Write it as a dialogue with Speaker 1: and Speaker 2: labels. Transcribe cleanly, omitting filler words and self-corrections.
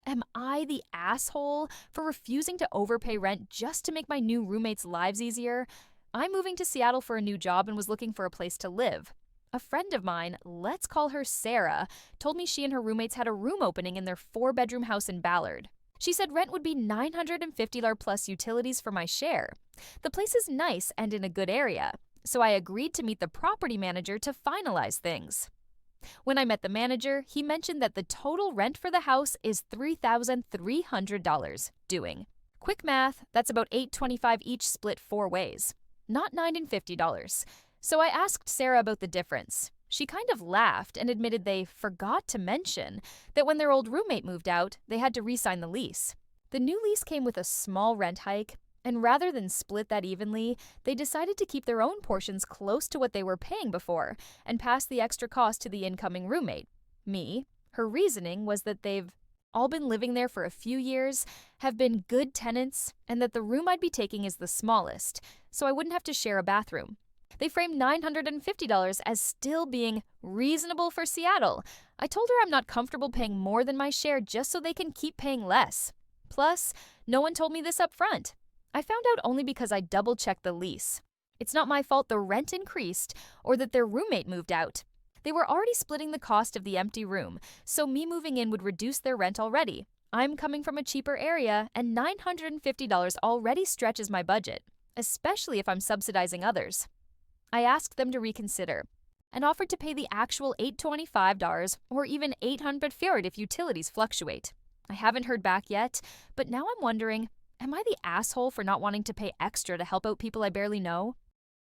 Speaker 1: Am I the asshole for refusing to overpay rent just to make my new roommates' lives easier? I'm moving to Seattle for a new job and was looking for a place to live. A friend of mine, let's call her Sarah, told me she and her roommates had a room opening in their 4-bedroom house in Ballard. She said rent would be $950 plus utilities for my share. The place is nice and in a good area, so I agreed to meet the property manager to finalize things. When I met the manager, he mentioned that the total rent for the house is $3,300. Doing quick math, that's about $825 each split 4 ways, not $950. So I asked Sarah about the difference. She kind of laughed and admitted they forgot to mention that when their old roommate moved out, they had to re-sign the lease. The new lease came with a small rent hike, and rather than split that evenly, they decided to keep their own portions close to what they were paying before and pass the extra cost to the incoming roommate, me. Her reasoning was that they've all been living there for a few years, have been good tenants, and that the room I'd be taking is the smallest, so I wouldn't have to share a bathroom. They framed $950 as still being reasonable for Seattle. I told her I'm not comfortable paying more than my share just so they can keep paying less. Plus, no one told me this up front. I found out only because I double-checked the lease. It's not my fault the rent increased or that their roommate moved out. They were already splitting the cost of the empty room, so me moving in would reduce their rent already. I'm coming from a cheaper area, and $950 already stretches my budget, especially if I'm subsidizing others. I asked them to reconsider and offered to pay the actual $825 or even $800 if utilities fluctuate. I haven't heard back yet, but now I'm wondering, am I the asshole for not wanting to pay extra to help out people I barely know?